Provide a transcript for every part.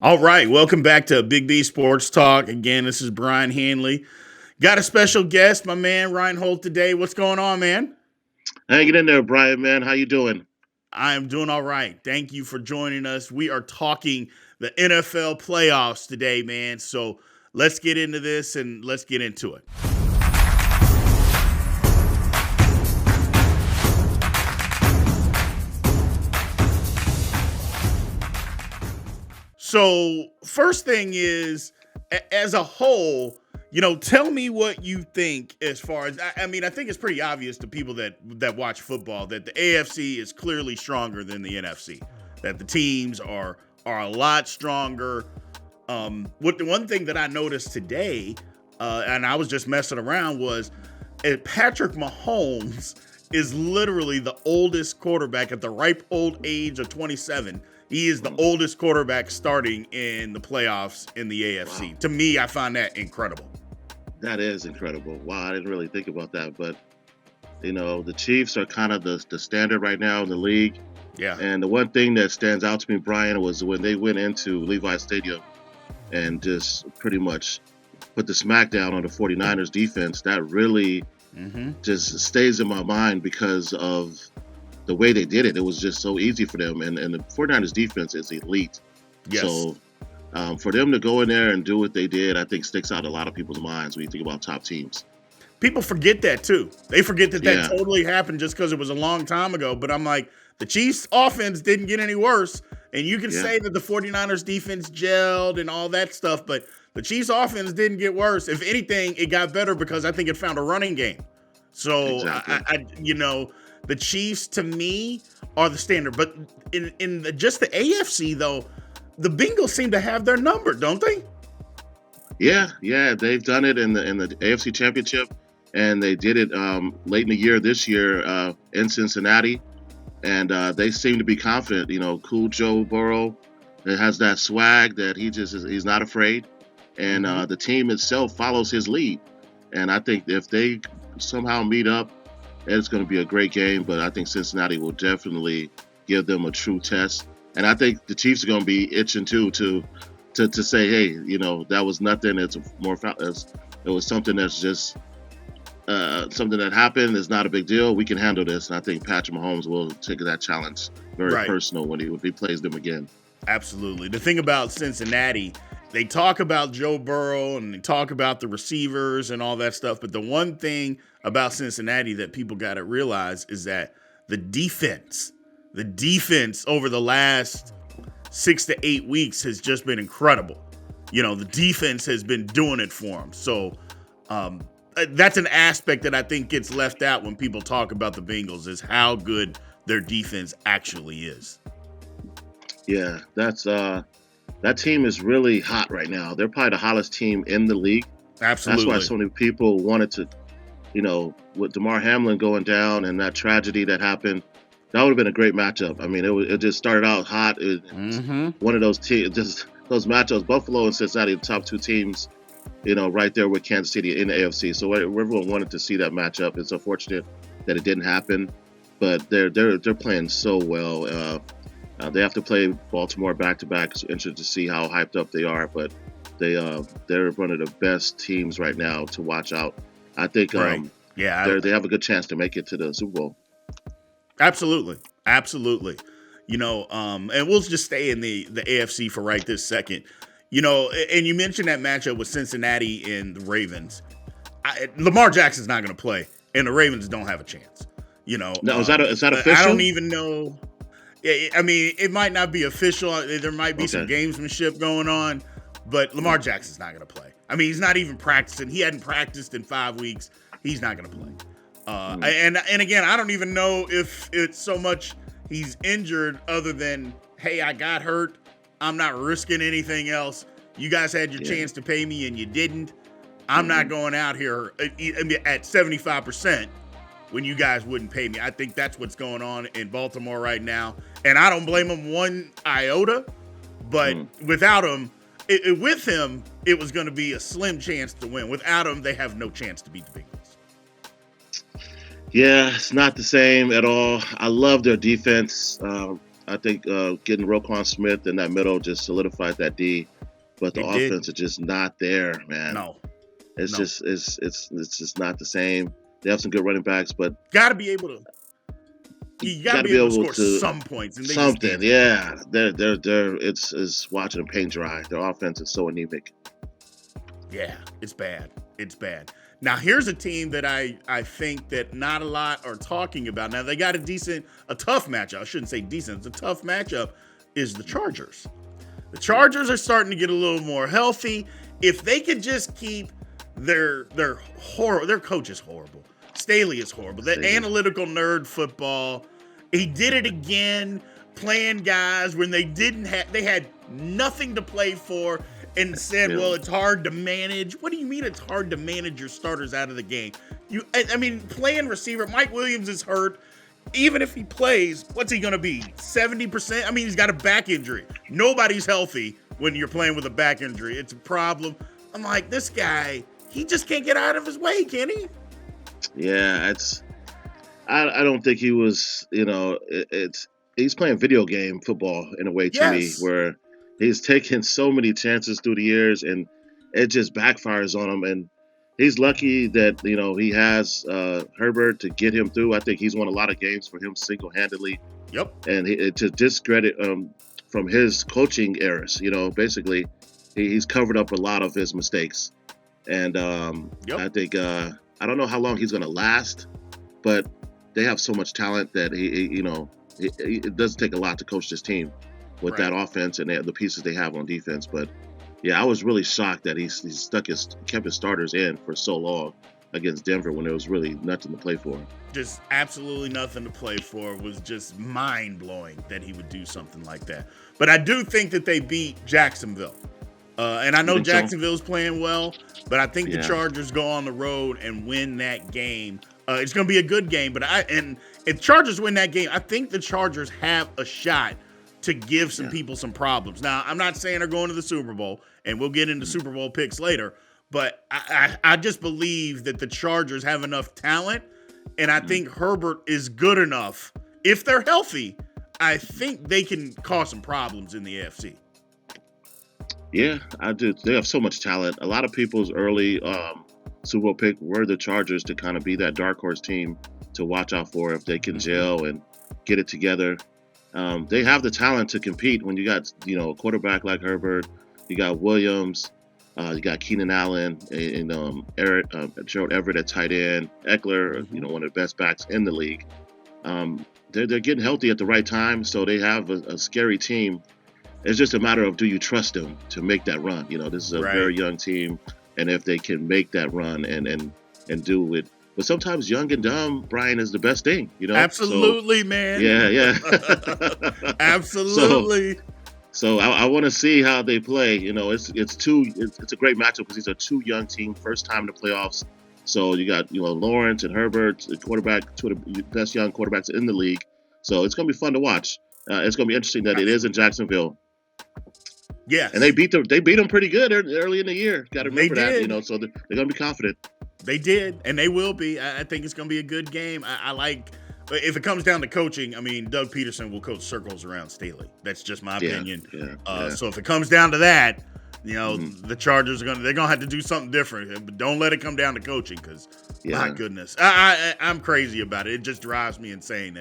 All right, welcome back to Big B Sports Talk. Again, this is Brian Hanley. Got a special guest, my man Ryan Holt today. What's going on, man? Hanging in there, Brian, man. How you doing? I am doing all right. Thank you for joining us. We are talking the NFL playoffs today, man. So let's get into this and let's get into it. So, first thing is, as a whole, tell me what you think as far as I think it's pretty obvious to people that watch football that the AFC is clearly stronger than the NFC. That the teams are a lot stronger. What the one thing that I noticed today, and I was just messing around, was Patrick Mahomes is literally the oldest quarterback at the ripe old age of 27. He is the oldest quarterback starting in the playoffs in the AFC. Wow, To me, I find that incredible. that is incredible. Wow, I didn't really think about that, but the Chiefs are kind of the standard right now in the league. Yeah. And the one thing that stands out to me, Brian, was when they went into Levi Stadium and just pretty much put the smackdown on the 49ers defense. That really Mm-hmm. just stays in my mind because of the way they did it. It was just so easy for them. And the 49ers defense is elite. Yes. So for them to go in there and do what they did, I think sticks out a lot of people's minds when you think about top teams. People forget that too. They forget that Yeah, totally happened just because it was a long time ago. But I'm like, the Chiefs offense didn't get any worse. And you can yeah, say that the 49ers defense gelled and all that stuff, but the Chiefs offense didn't get worse. If anything, it got better because I think it found a running game. So exactly. the Chiefs to me are the standard. But just the AFC though, the Bengals seem to have their number, don't they? Yeah, yeah, they've done it in the AFC Championship, and they did it late in the year this year in Cincinnati, and they seem to be confident. Cool Joe Burrow, that has that swag that he's not afraid, and Mm-hmm. the team itself follows his lead. And I think if they somehow meet up, it's going to be a great game. But I think Cincinnati will definitely give them a true test, and I think the Chiefs are going to be itching too to say, hey, that was nothing. It's more, it was something that's just something that happened. It's not a big deal. We can handle this. And I think Patrick Mahomes will take that challenge very Right. personal if he plays them again. Absolutely. The thing about Cincinnati, they talk about Joe Burrow and they talk about the receivers and all that stuff. But the one thing about Cincinnati that people got to realize is that the defense over the last 6 to 8 weeks has just been incredible. The defense has been doing it for them. So that's an aspect that I think gets left out when people talk about the Bengals is how good their defense actually is. Yeah, that team is really hot right now. They're probably the hottest team in the league. That's why Absolutely. so many people wanted to, with DeMar Hamlin going down and that tragedy that happened. That would have been a great matchup. I mean, it just started out hot. It's Mm-hmm. one of those teams, just those matchups. Buffalo and Cincinnati, the top two teams, right there with Kansas City in the AFC. So everyone wanted to see that matchup. It's unfortunate that it didn't happen, but they're playing so well. They have to play Baltimore back to back. It's interesting to see how hyped up they are, but they're one of the best teams right now to watch out. I think Right. Yeah, they have a good chance to make it to the Super Bowl. absolutely. Absolutely. And we'll just stay in the AFC for right this second. And you mentioned that matchup with Cincinnati and the Ravens. Lamar Jackson's not going to play, and the Ravens don't have a chance. Now, is that I don't official? even know. I mean, it might not be official. There might be some Okay. gamesmanship going on, but Lamar Jackson's not going to play. I mean, he's not even practicing. He hadn't practiced in 5 weeks. He's not going to play. Hmm. And again, I don't even know if it's so much he's injured, other than hey, I got hurt. I'm not risking anything else. You guys had your Yeah. chance to pay me and you didn't. I'm not Hmm. going out here at 75% when you guys wouldn't pay me. I think that's what's going on in Baltimore right now. And I don't blame him one iota, but Hmm. without him, with him, it was going to be a slim chance to win. Without him, they have no chance to beat the Bengals. Yeah, it's not the same at all. I love their defense. I think getting Roquan Smith in that middle just solidified that D, but the It did. offense is just not there, man. No, It's no. just it's just not the same. They have some good running backs, but Got to be able to. you You got to got to be be able to able score to some points, and they just something. can't. Yeah, they're it's watching them paint dry. Their offense is so anemic. Yeah, it's bad. It's bad. Now here's a team that I think that not a lot are talking about. Now they got a tough matchup. I shouldn't say decent. It's a tough matchup. Is the Chargers. The Chargers are starting to get a little more healthy. If they could just keep their coach is horrible. Staley is horrible. That analytical nerd football. He did it again, playing guys when they had nothing to play for, and said, well, it's hard to manage. What do you mean it's hard to manage your starters out of the game? I mean, playing receiver, Mike Williams is hurt. Even if he plays, what's he going to be? 70%? I mean, he's got a back injury. Nobody's healthy when you're playing with a back injury. It's a problem. I'm like, this guy, he just can't get out of his way, can he? Yeah, I don't think he was, he's playing video game football in a way to me where he's taken so many chances through the years and it just backfires on him. And he's lucky that, he has Herbert to get him through. I think he's won a lot of games for him single-handedly. Yep. And to discredit from his coaching errors, basically he's covered up a lot of his mistakes. And I think I don't know how long he's going to last, but they have so much talent that it doesn't take a lot to coach this team with that offense and the pieces they have on defense. But yeah, I was really shocked that he kept his starters in for so long against Denver when there was really nothing to play for. Just absolutely nothing to play for. It was just mind blowing that he would do something like that. But I do think that they beat Jacksonville. And I know Jacksonville's playing well, but I think the Chargers go on the road and win that game. It's going to be a good game, but if Chargers win that game, I think the Chargers have a shot to give some people some problems. Now, I'm not saying they're going to the Super Bowl, and we'll get into Super Bowl picks later, but I just believe that the Chargers have enough talent, and I think Herbert is good enough. If they're healthy, I think they can cause some problems in the AFC. Yeah, I do. They have so much talent. A lot of people's early Super Bowl pick were the Chargers to kind of be that dark horse team to watch out for if they can gel and get it together. They have the talent to compete when you got, a quarterback like Herbert, you got Williams, you got Keenan Allen and Gerald Everett at tight end, Eckler, one of the best backs in the league. They're getting healthy at the right time, so they have a scary team. It's just a matter of, do you trust them to make that run? This is a very young team, and if they can make that run and do it. But sometimes young and dumb, Brian, is the best thing, Absolutely, man. Yeah. Absolutely. So I want to see how they play. It's a great matchup because these are two young teams, first time in the playoffs. So you got Lawrence and Herbert, the quarterback, two of the best young quarterbacks in the league. So it's going to be fun to watch. It's going to be interesting that it is in Jacksonville. Yes. And they beat them pretty good early in the year. Got to remember that, so they're going to be confident. They did, and they will be. I think it's going to be a good game. I like, if it comes down to coaching, I mean, Doug Peterson will coach circles around Staley. That's just my opinion. So if it comes down to that, the Chargers they're going to have to do something different. But don't let it come down to coaching because, my goodness, I'm crazy about it. It just drives me insane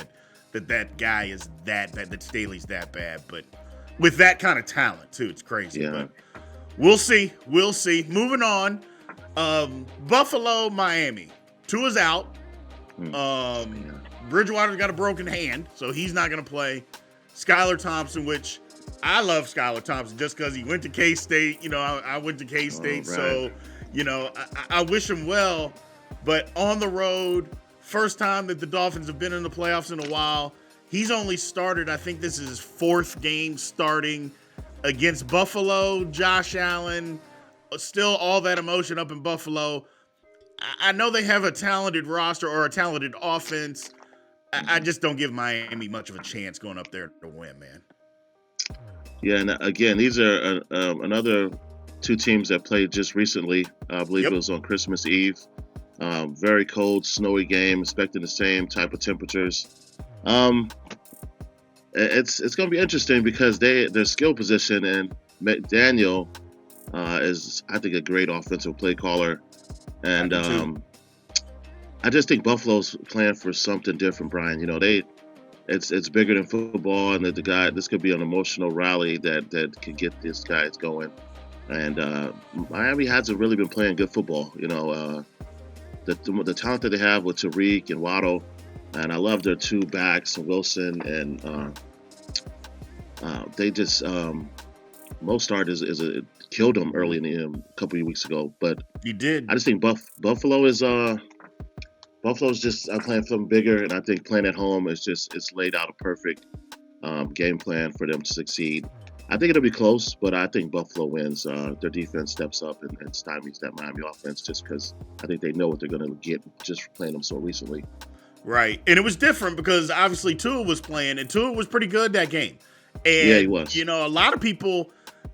that guy is that bad, that Staley's that bad. But with that kind of talent, too, it's crazy. Yeah. But we'll see. Moving on. Buffalo, Miami. Tua's out. Bridgewater's got a broken hand, so he's not going to play. Skylar Thompson, which I love Skylar Thompson just because he went to K-State. I went to K-State, so, I wish him well. But on the road, first time that the Dolphins have been in the playoffs in a while. He's only started, I think this is his fourth game starting against Buffalo. Josh Allen, still all that emotion up in Buffalo. I know they have a talented roster or a talented offense. I just don't give Miami much of a chance going up there to win, man. Yeah, and again, these are another two teams that played just recently. I believe it was on Christmas Eve. Very cold, snowy game, expecting the same type of temperatures. It's going to be interesting because their skill position, and McDaniel is, I think, a great offensive play caller. I And do too. I just think Buffalo's playing for something different, Brian. It's bigger than football, and that this could be an emotional rally that could get these guys going. And Miami hasn't really been playing good football. The talent that they have with Tariq and Waddle, and I love their two backs, Wilson and they just Mostard killed them early in the a couple of weeks ago. But You did. I just think Buffalo's just playing something bigger, and I think playing at home is just it's laid out a perfect game plan for them to succeed. I think it'll be close, but I think Buffalo wins. Their defense steps up and stymies that Miami offense just because I think they know what they're going to get just for playing them so recently. Right. And it was different because obviously Tua was playing, and Tua was pretty good that game. Yeah, he And, was. a lot of people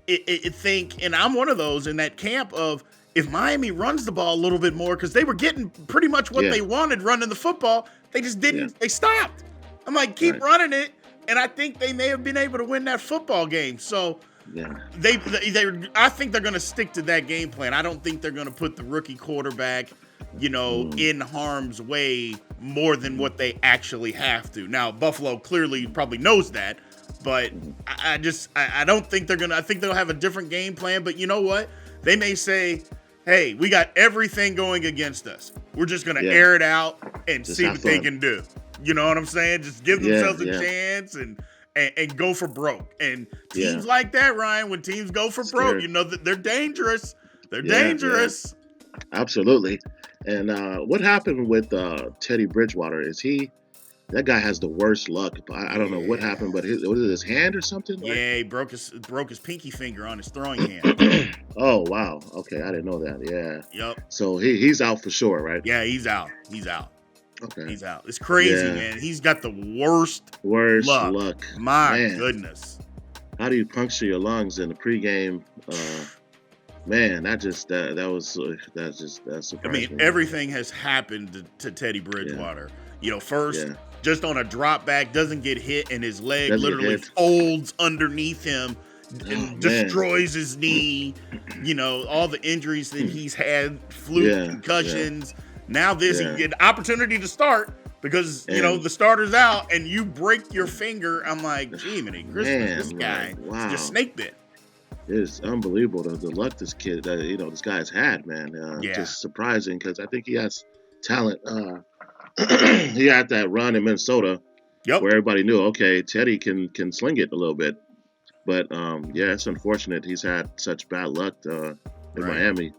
think, and I'm one of those in that camp of, if Miami runs the ball a little bit more, because they were getting pretty much what Yeah. they wanted running the football, they just didn't, Yeah. they stopped. I'm like, keep Right. running it. And I think they may have been able to win that football game. So Yeah. I think they're going to stick to that game plan. I don't think they're going to put the rookie quarterback, in harm's way more than what they actually have to. Now, Buffalo clearly probably knows that, but I don't think they're going to, I think they'll have a different game plan. But you know what? They may say, hey, we got everything going against us. We're just going to air it out and Just see have what they fun. can do. You know what I'm saying? Just give Yeah, themselves a yeah. chance and go for broke. And Yeah. teams like that, Ryan, when teams go for broke, Scared. that they're dangerous. They're Yeah, dangerous. Absolutely. And what happened with Teddy Bridgewater? That guy has the worst luck. I don't know what happened, but was it his hand or something? Yeah, he broke his pinky finger on his throwing hand. Oh, wow. Okay, I didn't know that. Yeah. Yep. So he's out for sure, right? Yeah, he's out. Okay. He's out. It's crazy, Yeah. man. He's got the worst Worst luck. luck. My Man. goodness. How do you puncture your lungs in the pregame? Man, that's surprising. I mean, everything has happened to Teddy Bridgewater. First, Yeah. just on a drop back, doesn't get hit, and his leg Doesn't get literally hit. folds underneath him and Oh, destroys his knee. All the injuries that he's had, fluke, Yeah, concussions. Now you Yeah. get an opportunity to start because, And- the starter's out and you break your finger. I'm like, gee, man, Christmas, this Man, guy like, wow. is just snake bit. It's unbelievable the luck this guy's had, man. Yeah. Just surprising because I think he has talent. He had that run in Minnesota Yep. where everybody knew, okay, Teddy can sling it a little bit. But it's unfortunate he's had such bad luck in Right. Miami.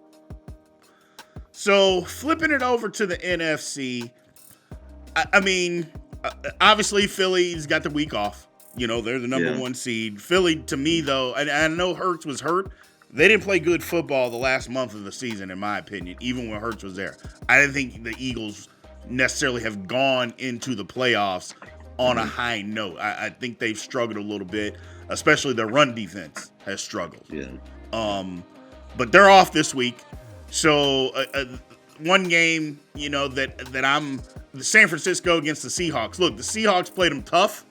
So flipping it over to the NFC, I mean, obviously Philly's got the week off. They're the number one seed. Philly, to me, though, and I know Hurts was hurt. They didn't play good football the last month of the season, in my opinion, even when Hurts was there. I didn't think the Eagles necessarily have gone into the playoffs on a high note. I think they've struggled a little bit, especially their run defense has struggled. Yeah. But they're off this week. So one game, that I'm San Francisco against the Seahawks. Look, the Seahawks played them tough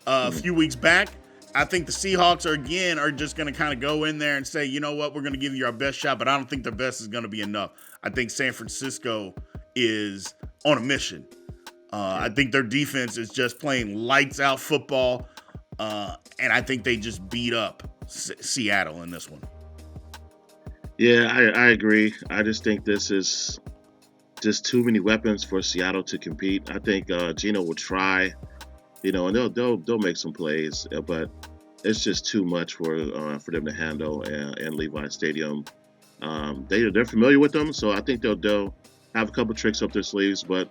a few weeks back. I think the Seahawks are just going to kind of go in there and say, you know what, we're going to give you our best shot, but I don't think their best is going to be enough. I think San Francisco is on a mission. I think their defense is just playing lights out football, and I think they just beat up Seattle in this one. Yeah, I agree. I just think this is just too many weapons for Seattle to compete. I think Geno will try, and they'll make some plays, but it's just too much for them to handle in Levi Stadium. They're familiar with them, so I think they'll have a couple tricks up their sleeves. But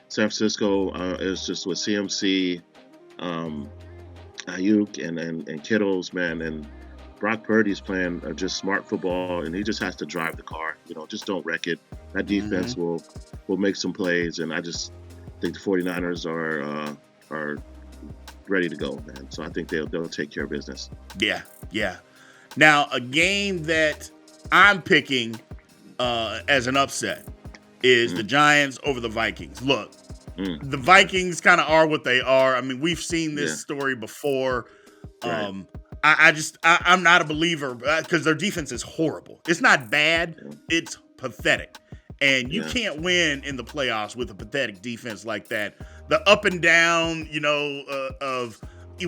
San Francisco is just with CMC, Ayuk, and Kittles, man, and Brock Purdy's playing just smart football, and he just has to drive the car. Just don't wreck it. That defense will make some plays, and I just think the 49ers are ready to go, man. So I think they'll take care of business. Yeah. Now, a game that I'm picking as an upset is the Giants over the Vikings. Look, The Vikings kind of are what they are. I mean, we've seen this Yeah. story before. Right. I'm not a believer because their defense is horrible. It's not bad, Yeah. it's pathetic. And you Yeah. can't win in the playoffs with a pathetic defense like that. The up and down, of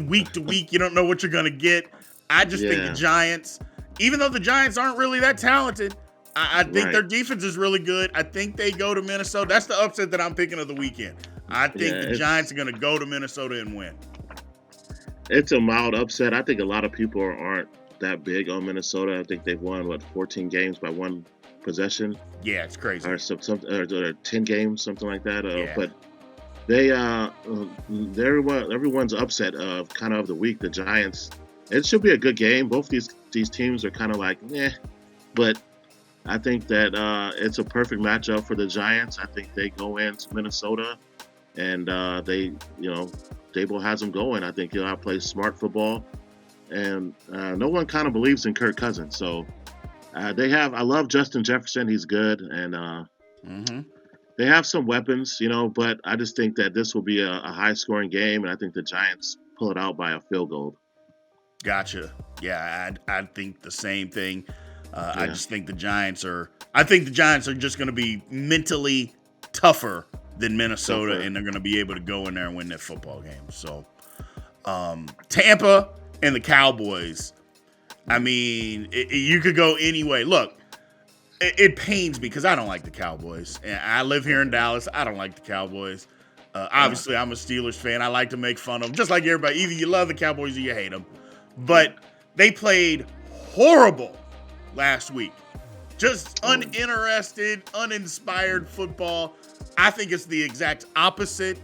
week to week, you don't know what you're going to get. I just think the Yeah. Giants, even though the Giants aren't really that talented, I think their Right. defense is really good. I think they go to Minnesota. That's the upset that I'm picking of the weekend. I think Yeah. the Giants are going to go to Minnesota and win. It's a mild upset. I think a lot of people aren't that big on Minnesota. I think they've won 14 games by one possession, Yeah, it's crazy. or or 10 games, something like that. Yeah. But they everyone's upset of kind of the week. The Giants. It should be a good game. Both these teams are kind of like, but I think that it's a perfect matchup for the Giants. I think they go into Minnesota, and Dable has them going. I think he'll play smart football, and no one kind of believes in Kirk Cousins. So I love Justin Jefferson. He's good, and they have some weapons, but I just think that this will be a high-scoring game, and I think the Giants pull it out by a field goal. Gotcha. Yeah, I think the same thing. I Yeah. just think the Giants are just going to be mentally tougher than Minnesota, and they're going to be able to go in there and win that football game. So, Tampa and the Cowboys. I mean, you could go any way. Look, it pains me because I don't like the Cowboys, and I live here in Dallas. I don't like the Cowboys. Obviously, I'm a Steelers fan. I like to make fun of them, just like everybody. Either you love the Cowboys or you hate them. But they played horrible last week. Just uninterested, uninspired football. I think it's the exact opposite.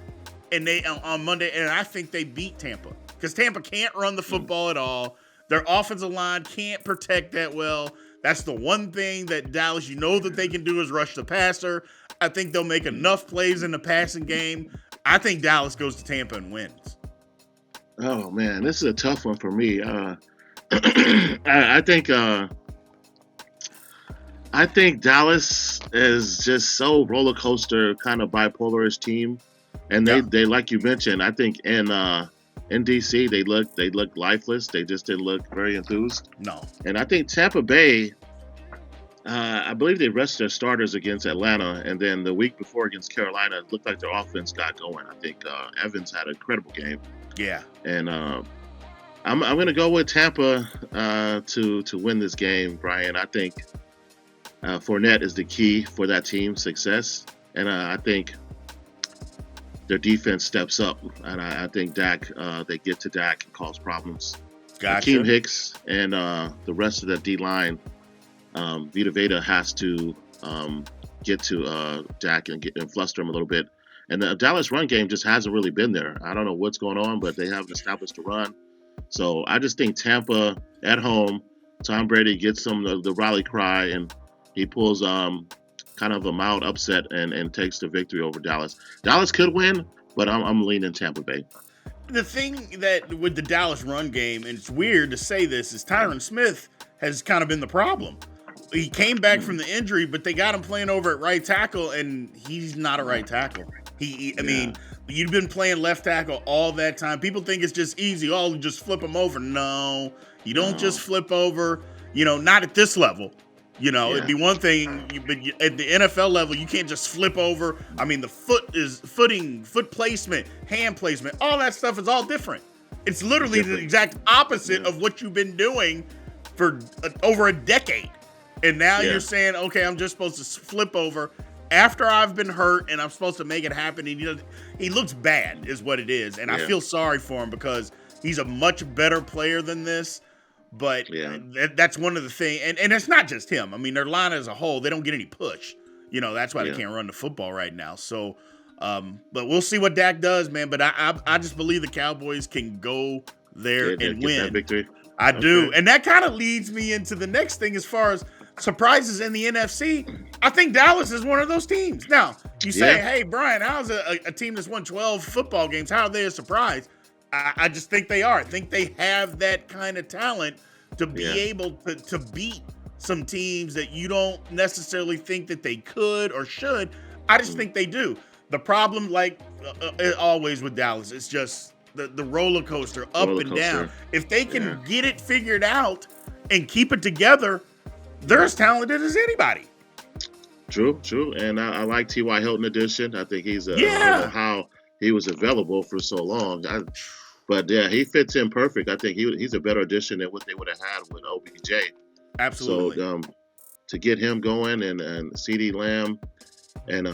And they on Monday, and I think they beat Tampa because Tampa can't run the football at all. Their offensive line can't protect that well. That's the one thing that Dallas, that they can do is rush the passer. I think they'll make enough plays in the passing game. I think Dallas goes to Tampa and wins. Oh man, this is a tough one for me. I think Dallas is just so roller coaster, kind of bipolar team, and they like you mentioned. I think in DC they look lifeless. They just didn't look very enthused. No, and I think Tampa Bay. I believe they rested their starters against Atlanta, and then the week before against Carolina, it looked like their offense got going. I think Evans had an incredible game. Yeah, and I'm going to go with Tampa to win this game, Brian. I think Fournette is the key for that team's success, and I think their defense steps up, and I think Dak they get to Dak and cause problems. gotcha. Akeem Hicks and the rest of the D line, Vita Veda has to get to Dak and fluster him a little bit. And the Dallas run game just hasn't really been there. I don't know what's going on, but they haven't established a run. So I just think Tampa at home, Tom Brady gets some of the rally cry, and he pulls kind of a mild upset and takes the victory over Dallas. Dallas could win, but I'm leaning Tampa Bay. The thing that with the Dallas run game, and it's weird to say this, is Tyron Smith has kind of been the problem. He came back from the injury, but they got him playing over at right tackle, and he's not a right tackle. I mean, you've been playing left tackle all that time. People think it's just easy. Oh, just flip him over. No, you don't just flip over. Not at this level. It'd be one thing, but at the NFL level, you can't just flip over. I mean, the foot placement, hand placement, all that stuff is all different. It's literally the exact opposite of what you've been doing for over a decade. And now you're saying, okay, I'm just supposed to flip over after I've been hurt, and I'm supposed to make it happen. And he looks bad, is what it is. And I feel sorry for him because he's a much better player than this. But that's one of the things. And it's not just him. I mean, their line as a whole, they don't get any push. That's why they can't run the football right now. So, but we'll see what Dak does, man. But I just believe the Cowboys can go there and win. That victory. I do. And that kind of leads me into the next thing as far as surprises in the NFC. I think Dallas is one of those teams. Now, you say, hey, Brian, how's a team that's won 12 football games? How are they a surprise? I just think they are. I think they have that kind of talent to be able to beat some teams that you don't necessarily think that they could or should. I just think they do. The problem, like always with Dallas, it's just the roller coaster up Roller and down. coaster. If they Yeah. can get it figured out and keep it together, they're as talented as anybody. True. And I like T.Y. Hilton addition. I think he's I don't know Yeah, how he was available for so long. But yeah, he fits in perfect. I think he's a better addition than what they would have had with OBJ. So absolutely. to get him going and CD Lamb and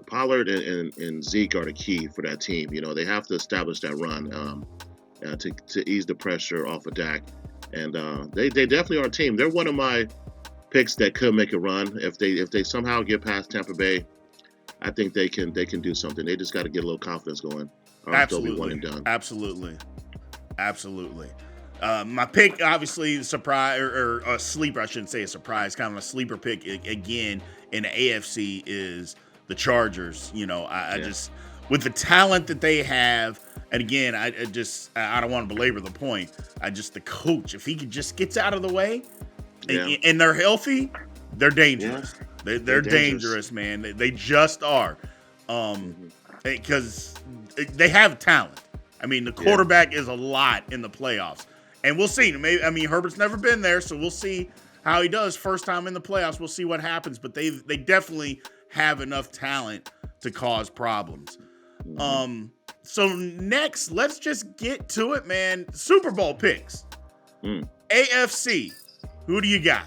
Pollard and Zeke are the key for that team. They have to establish that run to ease the pressure off of Dak. And they definitely are a team. They're one of my picks that could make a run if they somehow get past Tampa Bay. I think they can do something. They just got to get a little confidence going. Or else they'll be one and done. Absolutely. My pick, obviously, surprise or a sleeper. I shouldn't say a surprise. Kind of a sleeper pick again in the AFC is the Chargers. I just with the talent that they have, and again, I don't want to belabor the point. The coach, if he could just gets out of the way, and they're healthy, they're dangerous. Yeah. They're dangerous, man. They just are, because they have talent. I mean, the quarterback is a lot in the playoffs. And we'll see. Maybe Herbert's never been there, so we'll see how he does first time in the playoffs. We'll see what happens, but they definitely have enough talent to cause problems. So next, let's just get to it, man. Super Bowl picks. AFC. Who do you got?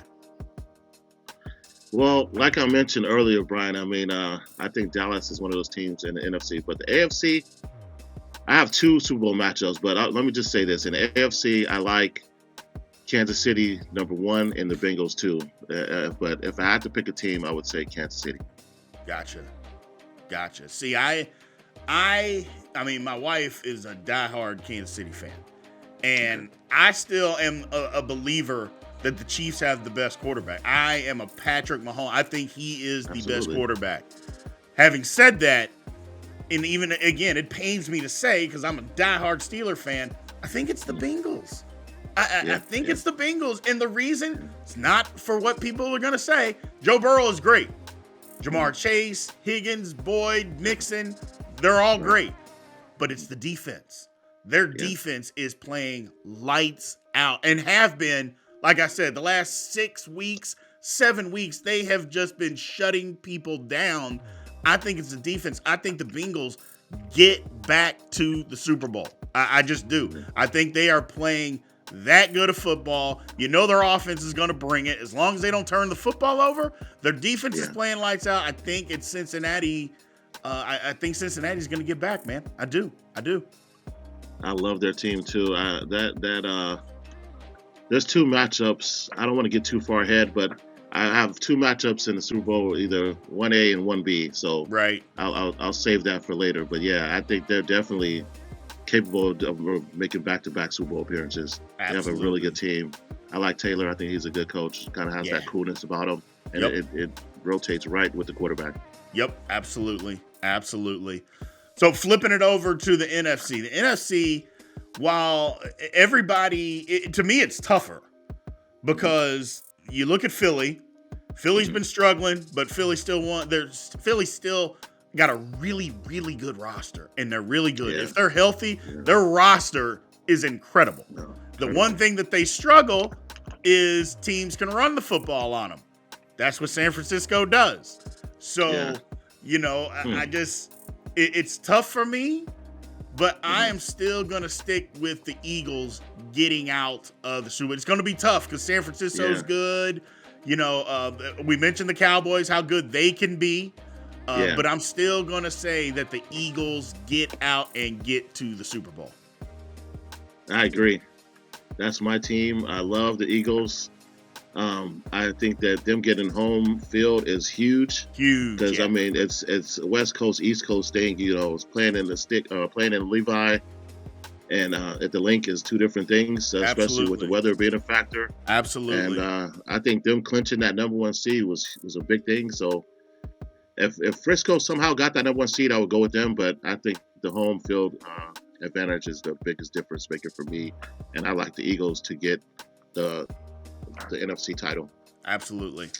Well, like I mentioned earlier, Brian, I think Dallas is one of those teams in the NFC, but the AFC, I have two Super Bowl matchups, but let me just say this. In the AFC, I like Kansas City, number 1, and the Bengals, 2. But if I had to pick a team, I would say Kansas City. Gotcha. See, I mean, my wife is a diehard Kansas City fan. And I still am a believer that the Chiefs have the best quarterback. I am a Patrick Mahomes. I think he is the best quarterback. Having said that, and even, again, it pains me to say because I'm a diehard Steeler fan, I think it's the Bengals. I think it's the Bengals. And the reason, it's not for what people are going to say. Joe Burrow is great. Jamar Chase, Higgins, Boyd, Mixon, they're all great. But it's the defense. Their defense is playing lights out and have been, like I said, the last 6 weeks, 7 weeks, they have just been shutting people down. I think it's the defense. I think the Bengals get back to the Super Bowl. I just do. I think they are playing that good of football. Their offense is going to bring it. As long as they don't turn the football over, their defense is playing lights out. I think it's Cincinnati. I think Cincinnati's going to get back, man. I do. I love their team, too. There's two matchups. I don't want to get too far ahead, but I have two matchups in the Super Bowl, either 1A and 1B. So I'll save that for later. But yeah, I think they're definitely capable of making back-to-back Super Bowl appearances. Absolutely. They have a really good team. I like Taylor. I think he's a good coach. Kind of has that coolness about him, and it rotates right with the quarterback. Yep, absolutely. So flipping it over to the NFC. The NFC, while everybody, to me, it's tougher because you look at Philly. Philly's been struggling, but Philly still got a really, really good roster, and they're really good. If they're healthy, their roster is incredible. The one thing that they struggle is teams can run the football on them. That's what San Francisco does. So, it's tough for me, but I am still going to stick with the Eagles getting out of the Super Bowl. It's going to be tough because San Francisco's good. We mentioned the Cowboys, how good they can be. But I'm still going to say that the Eagles get out and get to the Super Bowl. I agree. That's my team. I love the Eagles. I think that them getting home field is huge. Because it's West Coast, East Coast thing. It's playing in playing in Levi, and at the Link is two different things, especially with the weather being a factor. Absolutely. And I think them clinching that number 1 seed was a big thing. So if Frisco somehow got that number 1 seed, I would go with them. But I think the home field advantage is the biggest difference maker for me, and I like the Eagles to get the NFC title. Absolutely.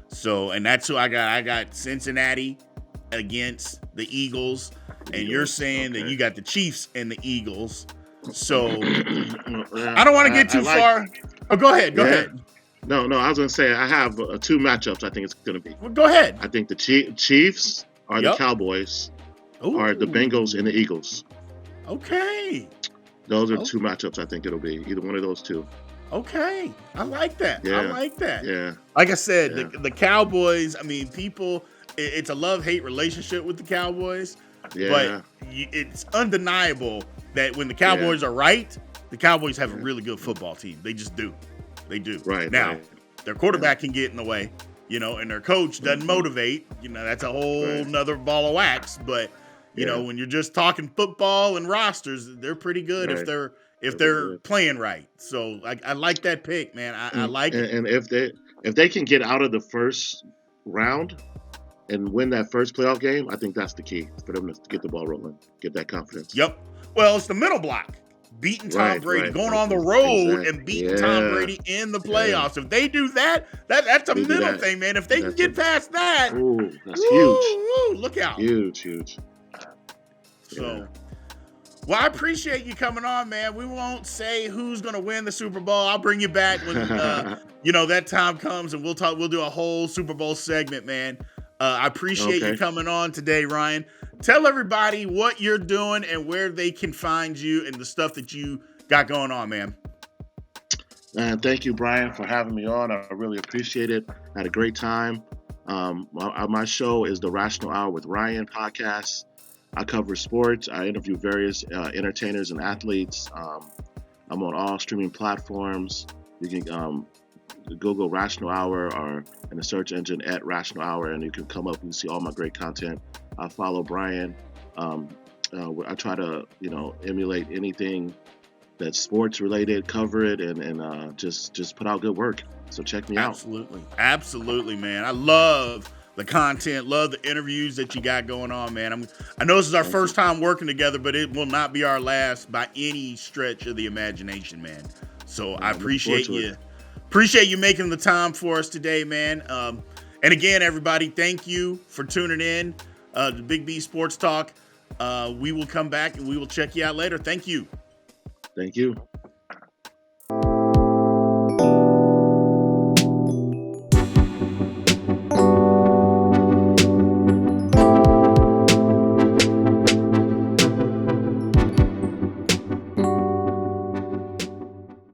So, and that's who I got. I got Cincinnati against the Eagles, and you're Eagles, saying that okay. you got the Chiefs and the Eagles. So Yeah, I don't want to get I too like. far. Oh, go ahead. Go Yeah. ahead. No, I was gonna say I have two matchups. I think it's gonna be. Well, go ahead. I think the Chiefs are the Yep. Cowboys, or the Bengals and the Ooh. Eagles. Okay. Those are Oh, two matchups. I think it'll be either one of those two. okay. I like that. I Yeah, like that. yeah, Like I said, yeah, the Cowboys, I mean, people, it's a love-hate relationship with the Cowboys, but yeah, it's undeniable that when the yeah. Cowboys are right, the Cowboys have a Yeah. really good football team. They just do. They do. Right, Now, right. their Yeah. quarterback can get in the way, and their coach doesn't Hmm. motivate. That's a whole Right. nother ball of wax. But Yeah. when you're just talking football and rosters, they're pretty good if Right. they're That'd be good. playing right. So I like that pick, man. I And, like and it. and if they can get out of the first round and win that first playoff game, I think that's the key for them to get the ball rolling, get that confidence. Yep. Well, it's the middle block. Beating Tom Right, Brady, right. going on the road Exactly. and beating Tom Yeah, Brady in the yeah. playoffs. If they do that, that's a They do middle that. thing, man. If they can That's a get past that, that's huge, look out. huge. Yeah. So, well, I appreciate you coming on, man. We won't say who's going to win the Super Bowl. I'll bring you back when that time comes, and we'll talk. We'll do a whole Super Bowl segment, man. I appreciate you Okay. coming on today, Ryan. Tell everybody what you're doing and where they can find you and the stuff that you got going on, man. And thank you, Brian, for having me on. I really appreciate it. I had a great time. My show is the Rational Hour with Ryan podcast. I cover sports. I interview various entertainers and athletes. I'm on all streaming platforms. You can Google Rational Hour or in the search engine at Rational Hour, and you can come up and see all my great content. I follow Brian. I try to emulate anything that's sports related, cover it, and just put out good work. So check me out. Absolutely, man. I love the content, love the interviews that you got going on, man. I know this is our Thank first you. time working together, but it will not be our last by any stretch of the imagination, man. So I I'm looking forward appreciate to it. appreciate you making the time for us today, man. And again, everybody, thank you for tuning in to Big B Sports Talk. We will come back and we will check you out later. Thank you. Thank you.